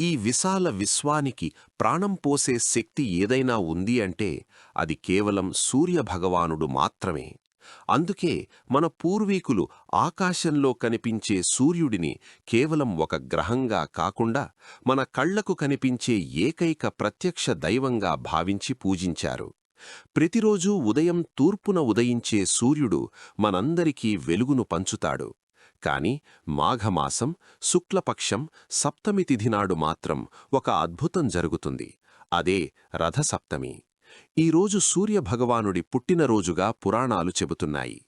ఈ విశాల విశ్వానికి ప్రాణం పోసే శక్తి ఏదైనా ఉంది అంటే అది కేవలం సూర్యభగవానుడు మాత్రమే. అందుకే మన పూర్వీకులు ఆకాశంలో కనిపించే సూర్యుడిని కేవలం ఒక గ్రహంగా కాకుండా మన కళ్లకు కనిపించే ఏకైక ప్రత్యక్ష దైవంగా భావించి పూజించారు. ప్రతిరోజూ ఉదయం తూర్పున ఉదయించే సూర్యుడు మనందరికీ వెలుగును పంచుతాడు. కాని మాఘమాసం శుక్లపక్షం సప్తమి తిథినాడు మాత్రం ఒక అద్భుతం జరుగుతుంది. అదే రథసప్తమి. ఈరోజు సూర్యభగవానుడి పుట్టినరోజుగా పురాణాలు చెబుతున్నాయి.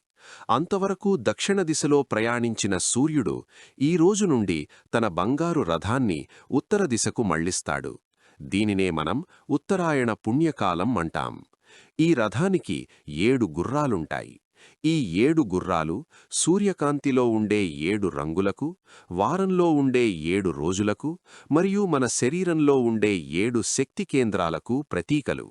అంతవరకు దక్షిణ దిశలో ప్రయాణించిన సూర్యుడు ఈ రోజు నుండి తన బంగారు రథాన్ని ఉత్తర దిశకు మళ్లిస్తాడు. దీనినే మనం ఉత్తరాయణ పుణ్యకాలం అంటాం. ఈ రథానికి 7 గుర్రాలుంటాయి. ఈ 7 గుర్రాలు సూర్యకాంతిలో ఉండే 7 రంగులకు, వారంలో ఉండే 7 రోజులకు మరియు మన శరీరంలో ఉండే 7 శక్తి కేంద్రాలకు ప్రతీకలు.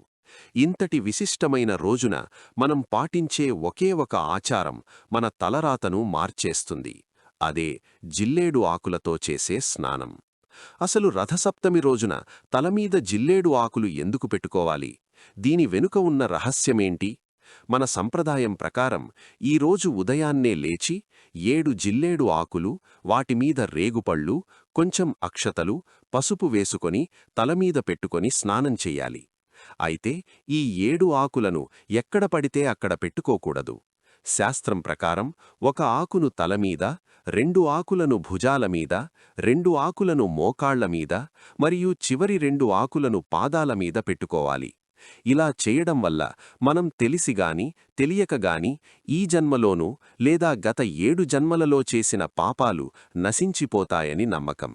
ఇంతటి విశిష్టమైన రోజున మనం పాటించే ఒకే ఒక ఆచారం మన తలరాతను మార్చేస్తుంది. అదే జిల్లేడు ఆకులతో చేసే స్నానం. అసలు రథసప్తమి రోజున తలమీద జిల్లేడు ఆకులు ఎందుకు పెట్టుకోవాలి? దీని వెనుక ఉన్న రహస్యమేంటి? మన సంప్రదాయం ప్రకారం ఈరోజు ఉదయాన్నే లేచి 7 జిల్లేడు ఆకులు, వాటిమీద రేగుపళ్ళు, కొంచెం అక్షతలు, పసుపు వేసుకొని తలమీద పెట్టుకొని స్నానం చెయ్యాలి. అయితే ఈ 7 ఆకులను ఎక్కడ పడితే అక్కడ పెట్టుకోకూడదు. శాస్త్రం ప్రకారం ఒక ఆకును తలమీద, 2 ఆకులను భుజాలమీద, 2 ఆకులను మోకాళ్లమీద మరియు చివరి 2 ఆకులను పాదాలమీద పెట్టుకోవాలి. ఇలా చేయడం వల్ల మనం తెలిసిగాని తెలియకగాని ఈ జన్మలోనూ లేదా గత 7 జన్మలలో చేసిన పాపాలు నశించిపోతాయని నమ్మకం.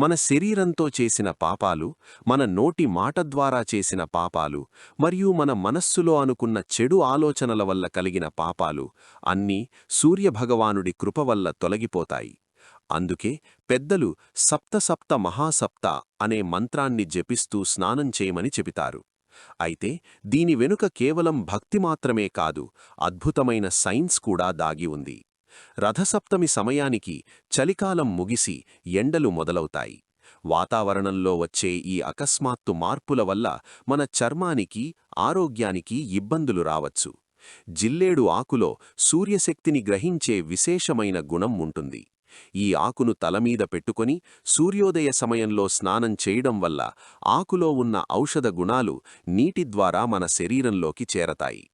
మన శరీరంతో చేసిన పాపాలు, మన నోటి మాట ద్వారా చేసిన పాపాలు మరియు మన మనస్సులో అనుకున్న చెడు ఆలోచనల వల్ల కలిగిన పాపాలు అన్నీ సూర్యభగవానుడి కృప వల్ల తొలగిపోతాయి. అందుకే పెద్దలు సప్త సప్త మహాసప్త అనే మంత్రాన్ని జపిస్తూ స్నానం చేయమని చెబుతారు. అయితే దీని వెనుక కేవలం భక్తి మాత్రమే కాదు, అద్భుతమైన సైన్స్ కూడా దాగి ఉంది. రథసప్తమి సమయానికి చలికాలం ముగిసి ఎండలు మొదలవుతాయి. వాతావరణంలో వచ్చే ఈ అకస్మాత్తు మార్పుల వల్ల మన చర్మానికి, ఆరోగ్యానికి ఇబ్బందులు రావచ్చు. జిల్లేడు ఆకులో సూర్యశక్తిని గ్రహించే విశేషమైన గుణం ఉంటుంది. ఈ ఆకును తలమీద పెట్టుకొని సూర్యోదయ సమయంలో స్నానం చేయడం వల్ల ఆకులో ఉన్న ఔషధ గుణాలు నీటి ద్వారా మన శరీరంలోకి చేరతాయి.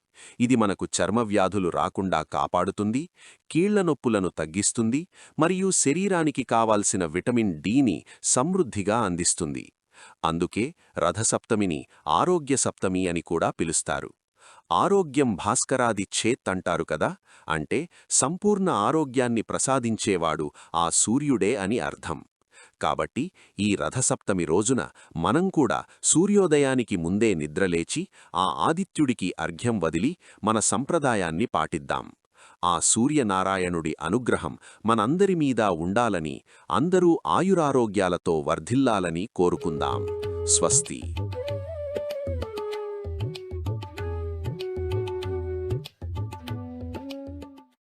ఇది మనకు చర్మవ్యాధులు రాకుండా కాపాడుతుంది, కీళ్ల నొప్పులను తగ్గిస్తుంది మరియు శరీరానికి కావాల్సిన విటమిన్ డిని సమృద్ధిగా అందిస్తుంది. అందుకే రథసప్తమిని ఆరోగ్య సప్తమి అని కూడా పిలుస్తారు. ఆరోగ్యం భాస్కరాది చేత్ అంటారు కదా, అంటే సంపూర్ణ ఆరోగ్యాన్ని ప్రసాదించేవాడు ఆ సూర్యుడే అని అర్థం. కాబట్టి ఈ రథసప్తమి రోజున మనం కూడా సూర్యోదయానికి ముందే నిద్రలేచి ఆ ఆదిత్యుడికి అర్ఘ్యం వదిలి మన సంప్రదాయాన్ని పాటిద్దాం. ఆ సూర్యనారాయణుడి అనుగ్రహం మనందరి మీద ఉండాలని, అందరూ ఆయురారోగ్యాలతో వర్ధిల్లాలని కోరుకుందాం. స్వస్తి.